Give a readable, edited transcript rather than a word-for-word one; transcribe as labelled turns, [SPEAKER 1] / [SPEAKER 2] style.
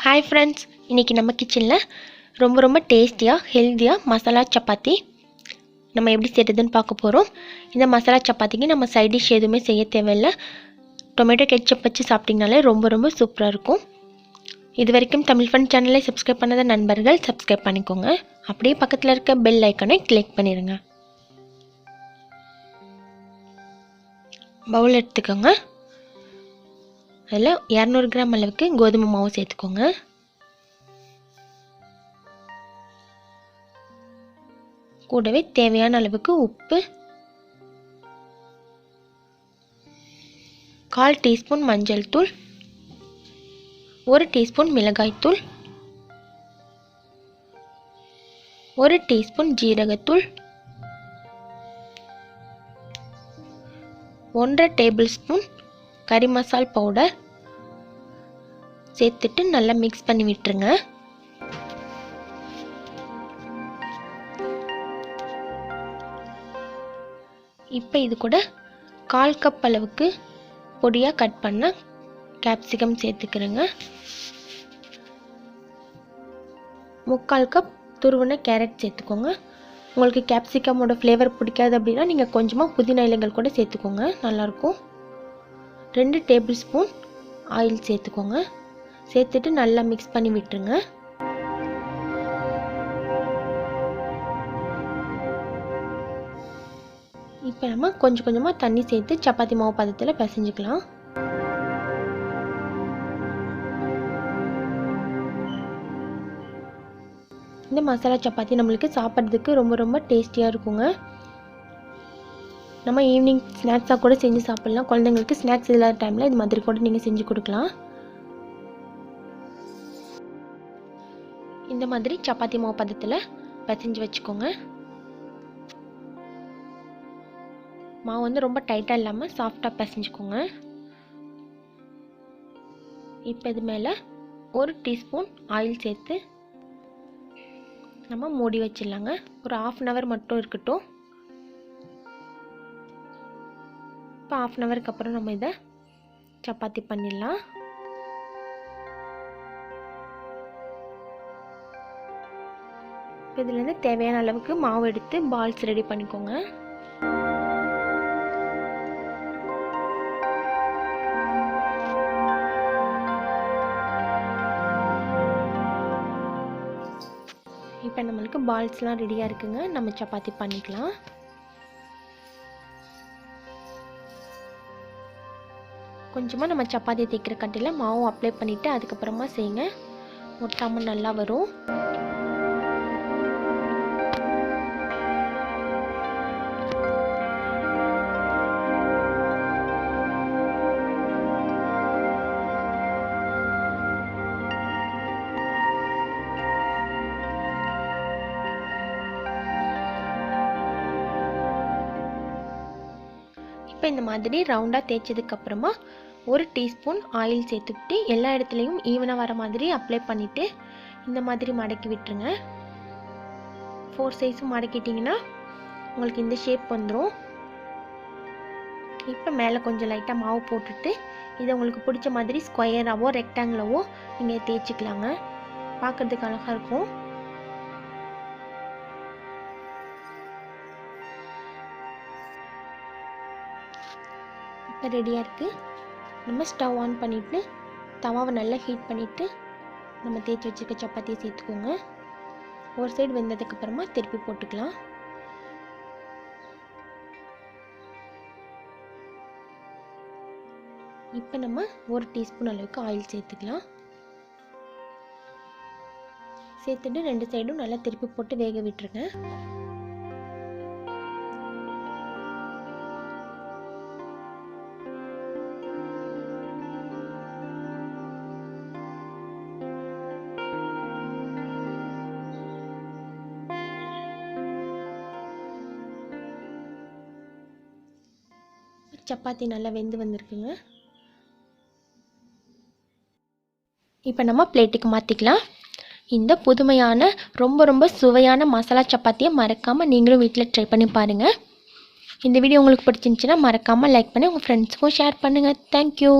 [SPEAKER 1] Hi friends, இன்னைக்கு நம்ம கிச்சன்ல ரொம்ப டேஸ்டியா ஹெல்தியா மசாலா சப்பாத்தி நம்ம எப்படி செய்யறதுன்னு பார்க்க போறோம். இந்த மசாலா சப்பாத்திக்கு நம்ம சைடு டிஷ் எதுவுமே செய்ய தேவையில்லை. டொமேட்டோ கெட்சப் வச்சு சாப்பிட்டீங்கனாலே ரொம்ப சூப்பரா இருக்கும். இதுவரைக்கும் தமிழ் ஃபன் சேனலை சப்ஸ்கிரைப் பண்ணாத நண்பர்கள் சப்ஸ்கிரைப் பண்ணிக்கோங்க. அப்படியே பக்கத்துல இருக்க பெல் ஐகானை கிளிக் பண்ணிருங்க. பவுல் எடுத்துக்கோங்க. அதில் 200 கிராம் அளவுக்கு கோதுமை மாவு சேர்த்துக்கோங்க. கூடவே தேவையான அளவுக்கு உப்பு, 1/4 டீஸ்பூன் மஞ்சள் தூள், 1 டீஸ்பூன் மிளகாய் தூள், 1 டீஸ்பூன் ஜீரகத்தூள், 1/2 டேபிள் ஸ்பூன் கறி மசால் பவுடர் சேர்த்துட்டு நல்லா மிக்ஸ் பண்ணி விட்டுருங்க. இப்போ இது கூட 1/4 கப் அளவுக்கு பொடியாக கட் பண்ண கேப்சிகம் சேர்த்துக்கிறேங்க. 3/4 கப் துருவின கேரட் சேர்த்துக்கோங்க. உங்களுக்கு கேப்சிகமோட ஃப்ளேவர் பிடிக்காது அப்படின்னா நீங்கள் கொஞ்சமாக புதினா இலைகள் கூட சேர்த்துக்கோங்க, நல்லாயிருக்கும். 2 டேபிள் ஸ்பூன் ஆயில் சேர்த்துக்கோங்க. சேர்த்துட்டு நல்லா மிக்ஸ் பண்ணி விட்டுருங்க. இப்போ நம்ம கொஞ்சமாக தண்ணி சேர்த்து சப்பாத்தி மாவு பதத்தில் பிசைஞ்சுக்கலாம். இந்த மசாலா சப்பாத்தி நம்மளுக்கு சாப்பிட்றதுக்கு ரொம்ப டேஸ்டியாக இருக்குங்க. நம்ம ஈவினிங் ஸ்நாக்ஸாக கூட செஞ்சு சாப்பிட்லாம். குழந்தைங்களுக்கு ஸ்நாக்ஸ் இல்லாத டைமில் இது மாதிரி கூட நீங்கள் செஞ்சு கொடுக்கலாம். இந்த மாதிரி சப்பாத்தி மாவு பதத்தில் பிசைஞ்சு வச்சுக்கோங்க. மாவு வந்து ரொம்ப டைட்டாக இல்லாமல் சாஃப்டாக பிசைஞ்சுக்கோங்க. இப்போ இது மேலே 1 டீஸ்பூன் ஆயில் சேர்த்து நம்ம மூடி வச்சிடலாங்க. ஒரு 1/2 hour மட்டும் இருக்கட்டும். இப்போ 1/2 hourக்கு அப்புறம் நம்ம இதை சப்பாத்தி பண்ணிடலாம். இதுலேருந்து தேவையான அளவுக்கு மாவு எடுத்து பால்ஸ் ரெடி பண்ணிக்கோங்க. இப்போ நம்மளுக்கு பால்ஸ்லாம் ரெடியாக இருக்குங்க. நம்ம சப்பாத்தி பண்ணிக்கலாம். கொஞ்சமாக நம்ம சப்பாத்தி தேய்க்கிற கட்டியில் மாவு அப்ளை பண்ணிவிட்டு அதுக்கப்புறமா செய்யுங்க. ஒட்டாமல் நல்லா வரும். இப்போ இந்த மாதிரி ரவுண்டாக தேய்ச்சதுக்கப்புறமா 1 டீஸ்பூன் ஆயில் சேர்த்துக்கிட்டு எல்லா இடத்துலையும் ஈவனாக வர மாதிரி அப்ளை பண்ணிவிட்டு இந்த மாதிரி மடக்கி விட்டுருங்க. 4 சைஸும் மடக்கிட்டிங்கன்னா உங்களுக்கு இந்த ஷேப் வந்துடும். இப்போ மேலே கொஞ்சம் லைட்டாக மாவு போட்டுட்டு இதை உங்களுக்கு பிடிச்ச மாதிரி ஸ்கொயராகவோ ரெக்டாங்கிளாவோ நீங்கள் தேய்ச்சிக்கலாங்க. பார்க்குறதுக்கு அழகாக இருக்கும். இப்போ ரெடியாக இருக்குது. நம்ம ஸ்டவ் ஆன் பண்ணிவிட்டு தவாவை நல்லா ஹீட் பண்ணிவிட்டு நம்ம தேய்ச்சி வச்சுருக்க சப்பாத்தியை சேர்த்துக்கோங்க. ஒரு சைடு வெந்ததுக்கப்புறமா திருப்பி போட்டுக்கலாம். இப்போ நம்ம 1 டீஸ்பூன் அளவுக்கு ஆயில் சேர்த்துக்கலாம். சேர்த்துட்டு 2 சைடும் நல்லா திருப்பி போட்டு வேக விட்டுருங்க. சப்பாத்தி நல்லா வெந்து வந்திருக்குங்க. இப்போ நம்ம பிளேட்டுக்கு மாற்றிக்கலாம். இந்த புதுமையான ரொம்ப சுவையான மசாலா சப்பாத்தியை மறக்காமல் நீங்களும் வீட்டில் ட்ரை பண்ணி பாருங்கள். இந்த வீடியோ உங்களுக்கு பிடிச்சிருந்துச்சுன்னா மறக்காமல் லைக் பண்ணி உங்கள் ஃப்ரெண்ட்ஸுக்கும் ஷேர் பண்ணுங்கள். தேங்க்யூ.